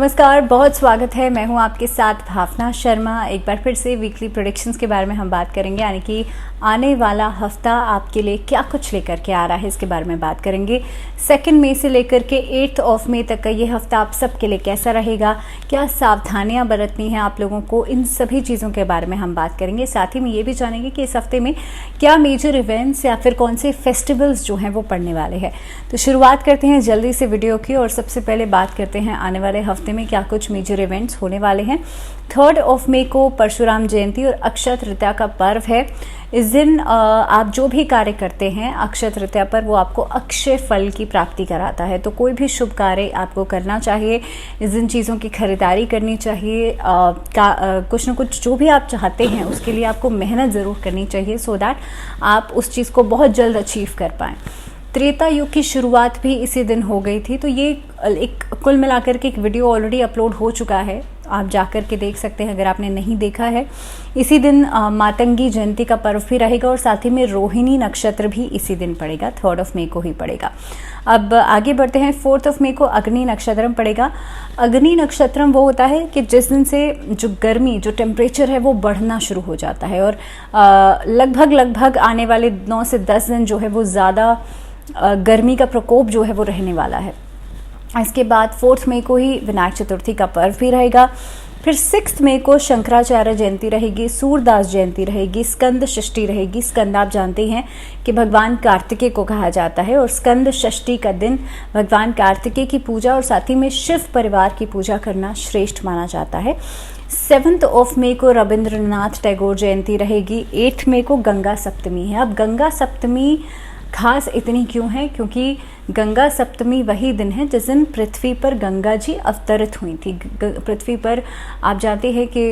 नमस्कार, बहुत स्वागत है। मैं हूं आपके साथ भावना शर्मा। एक बार फिर से वीकली प्रेडिक्शंस के बारे में हम बात करेंगे, यानी कि आने वाला हफ्ता आपके लिए क्या कुछ लेकर के आ रहा है इसके बारे में बात करेंगे। 2 मई से लेकर के 8 मई तक का ये हफ्ता आप सबके लिए कैसा रहेगा, क्या सावधानियां बरतनी है आप लोगों को, इन सभी चीज़ों के बारे में हम बात करेंगे। साथ ही में ये भी जानेंगे कि इस हफ्ते में क्या मेजर इवेंट्स या फिर कौन से फेस्टिवल्स जो हैं वो पड़ने वाले हैं। तो शुरुआत करते हैं जल्दी से वीडियो की, और सबसे पहले बात करते हैं आने वाले हफ्ते में क्या कुछ मेजर इवेंट्स होने वाले हैं। 3 मई को परशुराम जयंती और अक्षय तृतीया का पर्व है। इस दिन आप जो भी कार्य करते हैं अक्षय तृतीया पर, वो आपको अक्षय फल की प्राप्ति कराता है। तो कोई भी शुभ कार्य आपको करना चाहिए, इस दिन चीज़ों की खरीदारी करनी चाहिए। कुछ न कुछ जो भी आप चाहते हैं उसके लिए आपको मेहनत ज़रूर करनी चाहिए, सो दैट आप उस चीज़ को बहुत जल्द अचीव कर पाएँ। त्रेता युग की शुरुआत भी इसी दिन हो गई थी। तो ये एक कुल मिलाकर के एक वीडियो ऑलरेडी अपलोड हो चुका है, आप जाकर के देख सकते हैं अगर आपने नहीं देखा है। इसी दिन मातंगी जयंती का पर्व भी रहेगा, और साथ ही में रोहिणी नक्षत्र भी इसी दिन पड़ेगा, 3 मई को ही पड़ेगा। अब आगे बढ़ते हैं। 4 मई को अग्नि नक्षत्रम पड़ेगा। अग्नि नक्षत्रम वो होता है कि जिस दिन से जो गर्मी, जो टेम्परेचर है वो बढ़ना शुरू हो जाता है, और लगभग आने वाले 9 से 10 दिन जो है वो ज़्यादा गर्मी का प्रकोप जो है वो रहने वाला है। इसके बाद 4 मई को ही विनायक चतुर्थी का पर्व भी रहेगा। फिर 6 मई को शंकराचार्य जयंती रहेगी, सूरदास जयंती रहेगी, स्कंद षष्ठी रहेगी। स्कंद आप जानते हैं कि भगवान कार्तिकेय को कहा जाता है, और स्कंद षष्ठी का दिन भगवान कार्तिकेय की पूजा और साथ ही में शिव परिवार की पूजा करना श्रेष्ठ माना जाता है। 7 मई को रविंद्रनाथ टैगोर जयंती रहेगी। 8 मई को गंगा सप्तमी है। अब गंगा सप्तमी खास इतनी क्यों है, क्योंकि गंगा सप्तमी वही दिन है जिस दिन पृथ्वी पर गंगा जी अवतरित हुई थी। पृथ्वी पर आप जानते हैं कि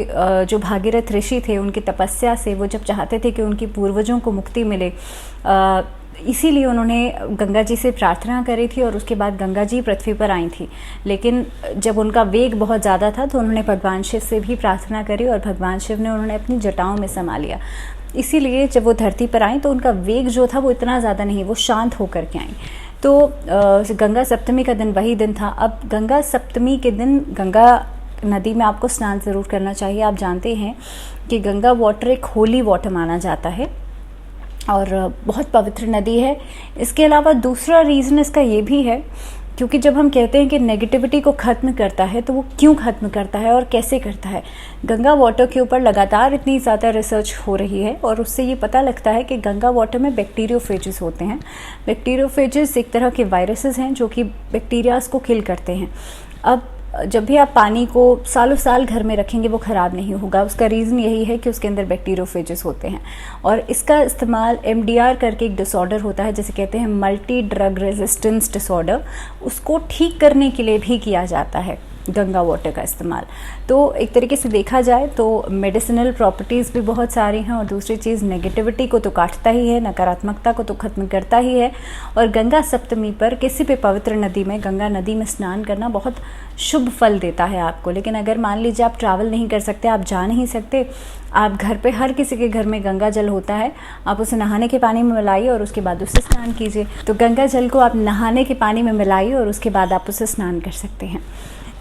जो भागीरथ ऋषि थे, उनकी तपस्या से वो जब चाहते थे कि उनकी पूर्वजों को मुक्ति मिले, इसीलिए उन्होंने गंगा जी से प्रार्थना करी थी, और उसके बाद गंगा जी पृथ्वी पर आई थी। लेकिन जब उनका वेग बहुत ज़्यादा था तो उन्होंने भगवान शिव से भी प्रार्थना करी, और भगवान शिव ने उन्होंने अपनी जटाओं में समा लिया। इसीलिए जब वो धरती पर आई तो उनका वेग जो था वो इतना ज़्यादा नहीं, वो शांत होकर के आई। तो गंगा सप्तमी का दिन वही दिन था। अब गंगा सप्तमी के दिन गंगा नदी में आपको स्नान ज़रूर करना चाहिए। आप जानते हैं कि गंगा वाटर एक होली वाटर माना जाता है और बहुत पवित्र नदी है। इसके अलावा दूसरा रीज़न इसका ये भी है, क्योंकि जब हम कहते हैं कि नेगेटिविटी को ख़त्म करता है, तो वो क्यों ख़त्म करता है और कैसे करता है। गंगा वाटर के ऊपर लगातार इतनी ज़्यादा रिसर्च हो रही है, और उससे ये पता लगता है कि गंगा वाटर में बैक्टीरियोफेजेस होते हैं। बैक्टीरियोफेजेस एक तरह के वायरसेस हैं जो कि बैक्टीरियाज को किल करते हैं। अब जब भी आप पानी को सालों साल घर में रखेंगे वो ख़राब नहीं होगा। उसका रीज़न यही है कि उसके अंदर बैक्टीरियोफेजेस होते हैं, और इसका इस्तेमाल MDR करके एक डिसऑर्डर होता है, जिसे कहते हैं मल्टी ड्रग रेजिस्टेंस डिसऑर्डर, उसको ठीक करने के लिए भी किया जाता है गंगा वाटर का इस्तेमाल। तो एक तरीके से देखा जाए तो मेडिसिनल प्रॉपर्टीज़ भी बहुत सारी हैं, और दूसरी चीज़ नेगेटिविटी को तो काटता ही है, नकारात्मकता को तो ख़त्म करता ही है। और गंगा सप्तमी पर किसी भी पवित्र नदी में, गंगा नदी में स्नान करना बहुत शुभ फल देता है आपको। लेकिन अगर मान लीजिए आप ट्रैवल नहीं कर सकते, आप जा नहीं सकते, आप घर पे, हर किसी के घर में गंगा जल होता है, आप उसे नहाने के पानी में मिलाइए और उसके बाद उससे स्नान कीजिए। तो गंगा जल को आप नहाने के पानी में मिलाइए और उसके बाद आप उससे स्नान कर सकते हैं।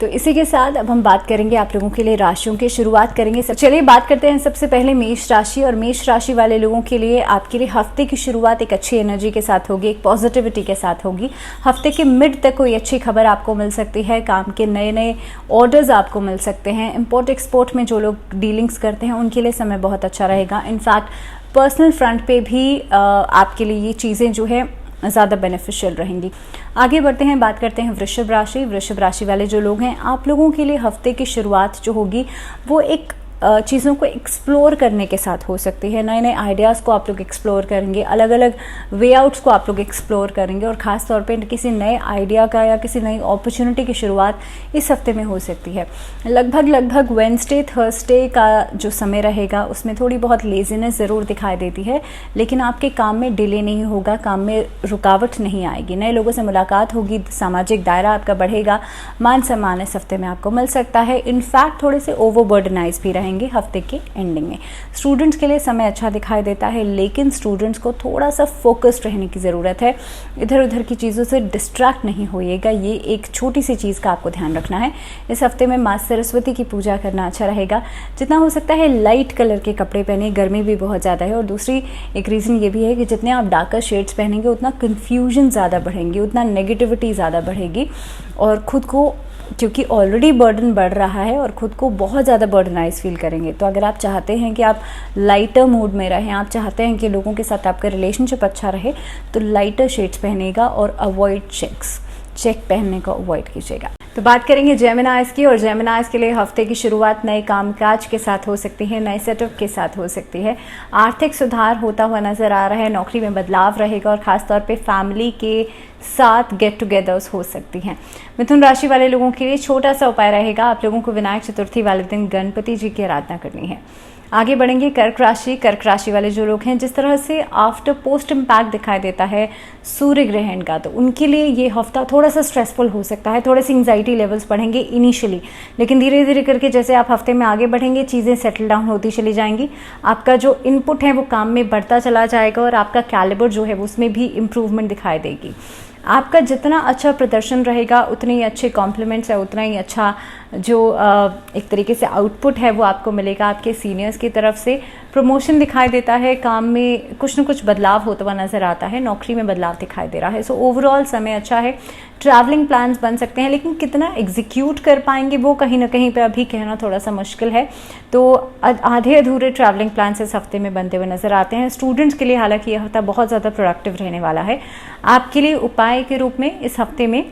तो इसी के साथ अब हम बात करेंगे आप लोगों के लिए राशियों की शुरुआत करेंगे। चलिए बात करते हैं सबसे पहले मेष राशि। और मेष राशि वाले लोगों के लिए आपके लिए हफ्ते की शुरुआत एक अच्छी एनर्जी के साथ होगी, एक पॉजिटिविटी के साथ होगी। हफ्ते के मिड तक कोई अच्छी खबर आपको मिल सकती है, काम के नए नए ऑर्डर्स आपको मिल सकते हैं। इम्पोर्ट एक्सपोर्ट में जो लोग डीलिंग्स करते हैं उनके लिए समय बहुत अच्छा रहेगा। इनफैक्ट पर्सनल फ्रंट पे भी आपके लिए ये चीज़ें जो है ज़्यादा बेनिफिशियल रहेंगी। आगे बढ़ते हैं, बात करते हैं वृषभ राशि। वृषभ राशि वाले जो लोग हैं, आप लोगों के लिए हफ्ते की शुरुआत जो होगी वो एक चीज़ों को एक्सप्लोर करने के साथ हो सकती है। नए नए आइडियाज़ को आप लोग एक्सप्लोर करेंगे, अलग अलग वे आउट्स को आप लोग एक्सप्लोर करेंगे, और ख़ास तौर पे किसी नए आइडिया का या किसी नई अपॉर्चुनिटी की शुरुआत इस हफ्ते में हो सकती है। लगभग वेडनेसडे थर्सडे का जो समय रहेगा उसमें थोड़ी बहुत लेजीनेस ज़रूर दिखाई देती है, लेकिन आपके काम में डिले नहीं होगा, काम में रुकावट नहीं आएगी। नए लोगों से मुलाकात होगी, सामाजिक दायरा आपका बढ़ेगा, मान सम्मान इस हफ्ते में आपको मिल सकता है। इनफैक्ट थोड़े से ओवरबर्डनाइज भी रहेंगे, रहेंगे हफ्ते के एंडिंग में। स्टूडेंट्स के लिए समय अच्छा दिखाई देता है, लेकिन स्टूडेंट्स को थोड़ा सा फोकस्ड रहने की ज़रूरत है। इधर उधर की चीज़ों से डिस्ट्रैक्ट नहीं होइएगा, ये एक छोटी सी चीज़ का आपको ध्यान रखना है। इस हफ्ते में माँ सरस्वती की पूजा करना अच्छा रहेगा। जितना हो सकता है लाइट कलर के कपड़े पहने, गर्मी भी बहुत ज़्यादा है। और दूसरी एक रीज़न ये भी है कि जितने आप डार्कर शेड्स पहनेंगे उतना कन्फ्यूजन ज़्यादा बढ़ेंगी, उतना नेगेटिविटी ज़्यादा बढ़ेगी, और ख़ुद को, क्योंकि ऑलरेडी बर्डन बढ़ रहा है, और ख़ुद को बहुत ज़्यादा बर्डनाइज फील करेंगे। तो अगर आप चाहते हैं कि आप लाइटर मूड में रहें, आप चाहते हैं कि लोगों के साथ आपका रिलेशनशिप अच्छा रहे, तो लाइटर शेड्स पहनेगा और अवॉइड चेक पहनने को अवॉइड कीजिएगा। तो बात करेंगे जेमिनाइज की, और जेमिनाइज के लिए हफ्ते की शुरुआत नए कामकाज के साथ हो सकती है, नए सेटअप के साथ हो सकती है। आर्थिक सुधार होता हुआ नजर आ रहा है, नौकरी में बदलाव रहेगा, और खासतौर पे फैमिली के साथ गेट टुगेदर्स हो सकती हैं। मिथुन राशि वाले लोगों के लिए छोटा सा उपाय रहेगा, आप लोगों को विनायक चतुर्थी वाले दिन गणपति जी की आराधना करनी है। आगे बढ़ेंगे कर्क राशि वाले जो लोग हैं, जिस तरह से आफ्टर पोस्ट इम्पैक्ट दिखाई देता है सूर्य ग्रहण का, तो उनके लिए ये हफ्ता थोड़ा सा स्ट्रेसफुल हो सकता है। थोड़े से एंग्जाइटी लेवल्स बढ़ेंगे इनिशियली, लेकिन धीरे धीरे करके जैसे आप हफ्ते में आगे बढ़ेंगे चीज़ें सेटल डाउन होती चली जाएंगी। आपका जो इनपुट है वो काम में बढ़ता चला जाएगा, और आपका कैलिबर जो है उसमें भी इम्प्रूवमेंट दिखाई देगी। आपका जितना अच्छा प्रदर्शन रहेगा उतने ही अच्छे कॉम्प्लीमेंट्स है, उतना ही अच्छा जो एक तरीके से आउटपुट है वो आपको मिलेगा आपके सीनियर्स की तरफ से। प्रमोशन दिखाई देता है, काम में कुछ न कुछ बदलाव होता हुआ नज़र आता है, नौकरी में बदलाव दिखाई दे रहा है। सो ओवरऑल समय अच्छा है। ट्रैवलिंग प्लान्स बन सकते हैं, लेकिन कितना एग्जीक्यूट कर पाएंगे वो कहीं ना कहीं पे अभी कहना थोड़ा सा मुश्किल है। तो आधे अधूरे ट्रैवलिंग प्लान्स इस हफ्ते में बनते हुए नजर आते हैं। स्टूडेंट्स के लिए हालांकि यह हफ्ता बहुत ज़्यादा प्रोडक्टिव रहने वाला है। आपके लिए उपाय के रूप में इस हफ्ते में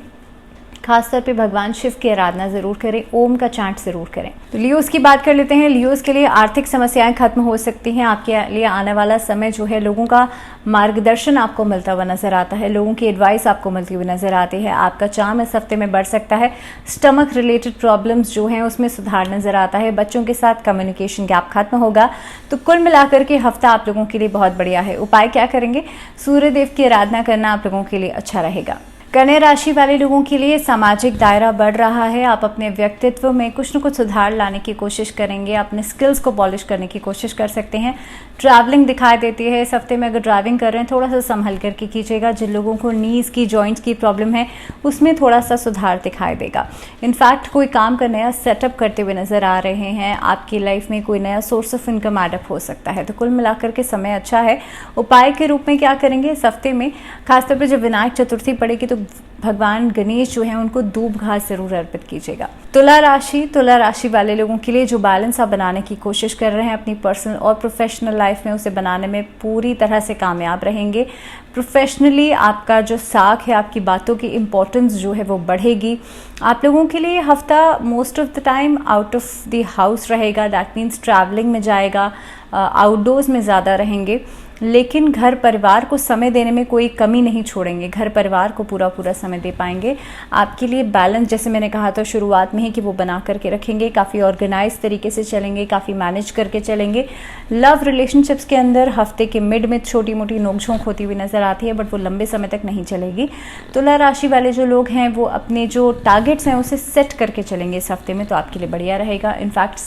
खासतौर पे भगवान शिव की आराधना जरूर करें, ओम का चांट जरूर करें। तो लियोस की बात कर लेते हैं। लियोस के लिए आर्थिक समस्याएं खत्म हो सकती हैं। आपके लिए आने वाला समय जो है, लोगों का मार्गदर्शन आपको मिलता हुआ नजर आता है, लोगों की एडवाइस आपको मिलती हुई नजर आती है। आपका चार्म इस हफ्ते में बढ़ सकता है। स्टमक रिलेटेड प्रॉब्लम्स जो हैं उसमें सुधार नजर आता है। बच्चों के साथ कम्युनिकेशन गैप खत्म होगा। तो कुल मिलाकर के हफ्ता आप लोगों के लिए बहुत बढ़िया है। उपाय क्या करेंगे? सूर्यदेव की आराधना करना आप लोगों के लिए अच्छा रहेगा। कन्या राशि वाले लोगों के लिए सामाजिक दायरा बढ़ रहा है। आप अपने व्यक्तित्व में कुछ न कुछ सुधार लाने की कोशिश करेंगे, अपने स्किल्स को पॉलिश करने की कोशिश कर सकते हैं। ट्रैवलिंग दिखाई देती है इस हफ्ते में। अगर ड्राइविंग कर रहे हैं थोड़ा सा संभल करके कीजिएगा। जिन लोगों को नीज की, जॉइंट्स की प्रॉब्लम है उसमें थोड़ा सा सुधार दिखाई देगा। इनफैक्ट कोई काम का नया सेटअप करते हुए नजर आ रहे हैं। आपकी लाइफ में कोई नया सोर्स ऑफ इनकम एडअप हो सकता है। तो कुल मिलाकर के समय अच्छा है। उपाय के रूप में क्या करेंगे इस हफ्ते में? खासतौर पर जब विनायक चतुर्थी पड़ेगी तो भगवान गणेश जो है उनको दूब घास जरूर अर्पित कीजिएगा। तुला राशि वाले लोगों के लिए जो बैलेंस आप बनाने की कोशिश कर रहे हैं अपनी पर्सनल और प्रोफेशनल लाइफ में, उसे बनाने में पूरी तरह से कामयाब रहेंगे। प्रोफेशनली आपका जो साख है, आपकी बातों की इम्पोर्टेंस जो है वो बढ़ेगी। आप लोगों के लिए हफ्ता most of the time out of the house रहेगा। दैट मीन्स ट्रैवलिंग में जाएगा, आउटडोर्स में ज़्यादा रहेंगे, लेकिन घर परिवार को समय देने में कोई कमी नहीं छोड़ेंगे। घर परिवार को पूरा समय दे पाएंगे। आपके लिए बैलेंस, जैसे मैंने कहा था शुरुआत में ही, कि वो बना करके रखेंगे। काफ़ी ऑर्गेनाइज तरीके से चलेंगे, काफ़ी मैनेज करके चलेंगे। लव रिलेशनशिप्स के अंदर हफ्ते के मिड में छोटी मोटी नोकझोंक होती हुई नजर आती है, बट वो लंबे समय तक नहीं चलेगी। तुला राशि वाले जो लोग हैं वो अपने जो टारगेट्स हैं उसे सेट करके चलेंगे इस हफ्ते में, तो आपके लिए बढ़िया रहेगा। इनफैक्ट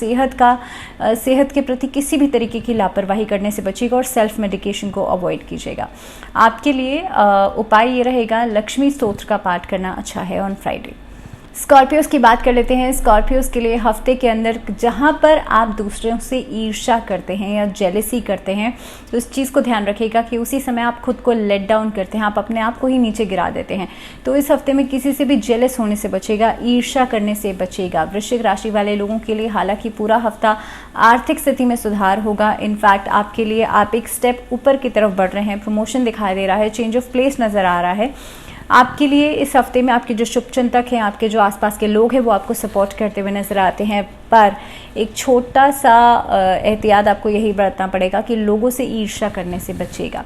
सेहत के प्रति किसी भी तरीके की लापरवाही करने से बचिएगा और सेल्फ मेडिकेशन को अवॉइड कीजिएगा। आपके लिए उपाय ये रहेगा, लक्ष्मी स्तोत्र का पाठ करना अच्छा है ऑन फ्राइडे। स्कॉर्पियोज की बात कर लेते हैं। स्कॉर्पियोज के लिए हफ्ते के अंदर जहां पर आप दूसरों से ईर्ष्या करते हैं या जेलेसी करते हैं, तो इस चीज़ को ध्यान रखिएगा कि उसी समय आप खुद को लेट डाउन करते हैं, आप अपने आप को ही नीचे गिरा देते हैं। तो इस हफ्ते में किसी से भी जेलस होने से बचेगा, ईर्ष्या करने से बचेगा। वृश्चिक राशि वाले लोगों के लिए हालांकि पूरा हफ्ता आर्थिक स्थिति में सुधार होगा। इनफैक्ट आपके लिए आप एक स्टेप ऊपर की तरफ बढ़ रहे हैं, प्रमोशन दिखाई दे रहा है, चेंज ऑफ प्लेस नज़र आ रहा है। आपके लिए इस हफ्ते में आपके जो शुभचिंतक हैं, आपके जो आसपास के लोग हैं, वो आपको सपोर्ट करते हुए नजर आते हैं। पर एक छोटा सा एहतियात आपको यही बरतना पड़ेगा कि लोगों से ईर्ष्या करने से बचेगा।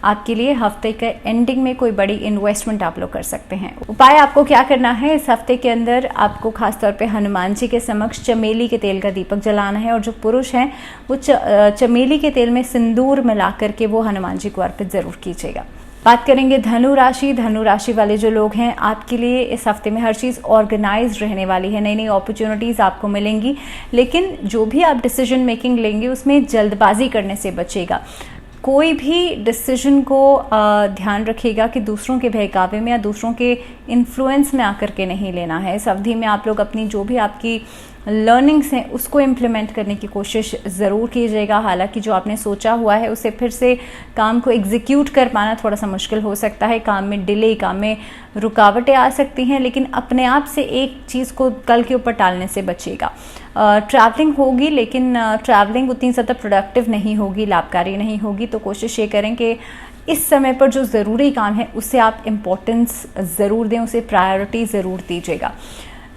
आपके लिए हफ्ते के एंडिंग में कोई बड़ी इन्वेस्टमेंट आप लोग कर सकते हैं। उपाय आपको क्या करना है इस हफ्ते के अंदर? आपको खासतौर पे हनुमान जी के समक्ष चमेली के तेल का दीपक जलाना है, और जो पुरुष हैं वो चमेली के तेल में सिंदूर मिला करके वो हनुमान जी को अर्पित जरूर कीजिएगा। बात करेंगे धनु राशि। धनु राशि वाले जो लोग हैं, आपके लिए इस हफ्ते में हर चीज़ ऑर्गेनाइज रहने वाली है। नई नई अपॉर्चुनिटीज़ आपको मिलेंगी, लेकिन जो भी आप डिसीजन मेकिंग लेंगे उसमें जल्दबाजी करने से बचेगा। कोई भी डिसीजन को ध्यान रखिएगा कि दूसरों के बहकावे में या दूसरों के इन्फ्लुएंस में आकर के नहीं लेना है। इस अवधि में आप लोग अपनी जो भी आपकी लर्निंग्स हैं उसको इम्प्लीमेंट करने की कोशिश ज़रूर कीजिएगा। हालांकि जो आपने सोचा हुआ है उसे फिर से काम को एग्जीक्यूट कर पाना थोड़ा सा मुश्किल हो सकता है। काम में डिले, काम में रुकावटें आ सकती हैं, लेकिन अपने आप से एक चीज़ को कल के ऊपर टालने से बचिएगा। ट्रैवलिंग होगी, लेकिन ट्रैवलिंग उतनी ज़्यादा प्रोडक्टिव नहीं होगी, लाभकारी नहीं होगी। तो कोशिश ये करें कि इस समय पर जो ज़रूरी काम है उसे आप इम्पोर्टेंस ज़रूर दें, उसे प्रायोरिटी ज़रूर दीजिएगा।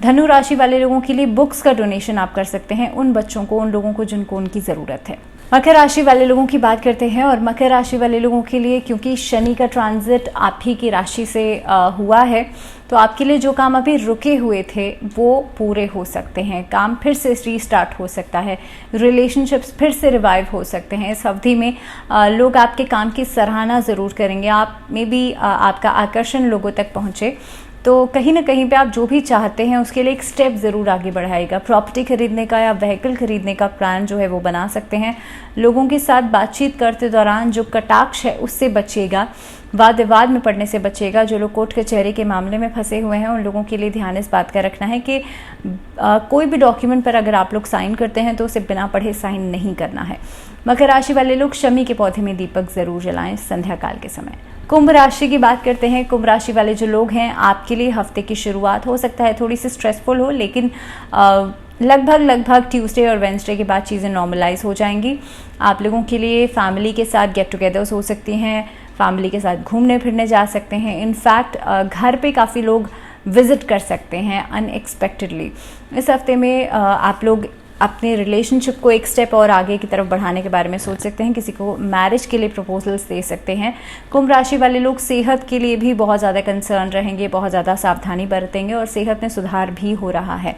धनु राशि वाले लोगों के लिए बुक्स का डोनेशन आप कर सकते हैं उन बच्चों को, उन लोगों को जिनको उनकी ज़रूरत है। मकर राशि वाले लोगों की बात करते हैं, और मकर राशि वाले लोगों के लिए क्योंकि शनि का ट्रांजिट आप ही की राशि से हुआ है, तो आपके लिए जो काम अभी रुके हुए थे वो पूरे हो सकते हैं। काम फिर से रीस्टार्ट हो सकता है, रिलेशनशिप्स फिर से रिवाइव हो सकते हैं। इस अवधि में लोग आपके काम की सराहना ज़रूर करेंगे। आप में भी आपका आकर्षण लोगों तक पहुँचे, तो कहीं ना कहीं पे आप जो भी चाहते हैं उसके लिए एक स्टेप ज़रूर आगे बढ़ाएगा। प्रॉपर्टी खरीदने का या व्हीकल खरीदने का प्लान जो है वो बना सकते हैं। लोगों के साथ बातचीत करते दौरान जो कटाक्ष है उससे बचिएगा, वाद विवाद में पड़ने से बचिएगा। जो लोग कोर्ट कचहरी के मामले में फंसे हुए हैं उन लोगों के लिए ध्यान इस बात का रखना है कि कोई भी डॉक्यूमेंट पर अगर आप लोग साइन करते हैं तो उसे बिना पढ़े साइन नहीं करना है। मकर राशि वाले लोग शमी के पौधे में दीपक ज़रूर जलाएं संध्या काल के समय। कुंभ राशि की बात करते हैं। कुंभ राशि वाले जो लोग हैं, आपके लिए हफ्ते की शुरुआत हो सकता है थोड़ी सी स्ट्रेसफुल हो, लेकिन लगभग ट्यूसडे और वेडनेसडे के बाद चीज़ें नॉर्मलाइज हो जाएंगी। आप लोगों के लिए फैमिली के साथ गेट टुगेदर्स हो सकती हैं, फैमिली के साथ घूमने फिरने जा सकते हैं। इनफैक्ट घर पे काफ़ी लोग विजिट कर सकते हैं अनएक्सपेक्टेडली। इस हफ्ते में आप लोग अपने रिलेशनशिप को एक स्टेप और आगे की तरफ बढ़ाने के बारे में सोच सकते हैं। किसी को मैरिज के लिए प्रपोजल्स दे सकते हैं। कुंभ राशि वाले लोग सेहत के लिए भी बहुत ज़्यादा कंसर्न रहेंगे, बहुत ज़्यादा सावधानी बरतेंगे, और सेहत में सुधार भी हो रहा है।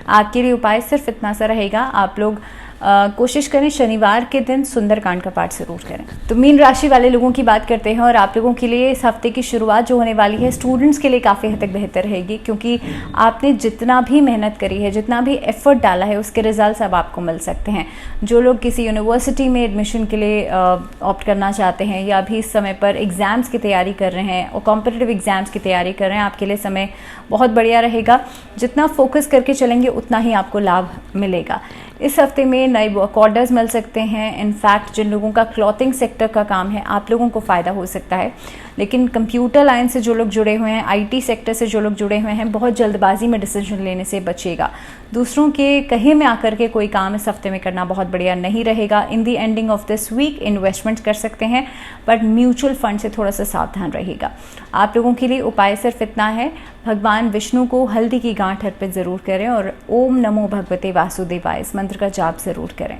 आपके लिए उपाय सिर्फ इतना सा रहेगा, आप लोग कोशिश करें शनिवार के दिन सुंदरकांड का पाठ जरूर करें। तो मीन राशि वाले लोगों की बात करते हैं, और आप लोगों के लिए इस हफ्ते की शुरुआत जो होने वाली है स्टूडेंट्स के लिए काफ़ी हद तक बेहतर रहेगी, क्योंकि आपने जितना भी मेहनत करी है, जितना भी एफर्ट डाला है, उसके रिजल्ट्स अब आपको मिल सकते हैं। जो लोग किसी यूनिवर्सिटी में एडमिशन के लिए ऑप्ट करना चाहते हैं, या भी इस समय पर एग्ज़ाम्स की तैयारी कर रहे हैं और कॉम्पिटिटिव एग्ज़ाम्स की तैयारी कर रहे हैं, आपके लिए समय बहुत बढ़िया रहेगा। जितना फोकस करके चलेंगे उतना ही आपको लाभ मिलेगा। इस हफ्ते में नए वर्क ऑर्डर्स मिल सकते हैं। इनफैक्ट जिन लोगों का क्लॉथिंग सेक्टर का काम है, आप लोगों को फ़ायदा हो सकता है। लेकिन कंप्यूटर लाइन से जो लोग जुड़े हुए हैं, आईटी सेक्टर से जो लोग जुड़े हुए हैं, बहुत जल्दबाजी में डिसीजन लेने से बचिएगा। दूसरों के कहे में आकर के कोई काम इस हफ्ते में करना बहुत बढ़िया नहीं रहेगा। In the ending of this week investment कर सकते हैं, बट म्यूचुअल फंड से थोड़ा सा सावधान रहिएगा। आप लोगों के लिए उपाय सिर्फ इतना है, भगवान विष्णु को हल्दी की गांठ अर्पित ज़रूर करें, और ओम नमो भगवते वासुदेवाय इस मंत्र का जाप ज़रूर करें।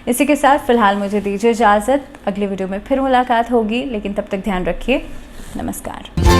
इसी के साथ फिलहाल मुझे दीजिए इजाज़त। अगले वीडियो में फिर मुलाकात होगी, लेकिन तब तक ध्यान रखिए। नमस्कार।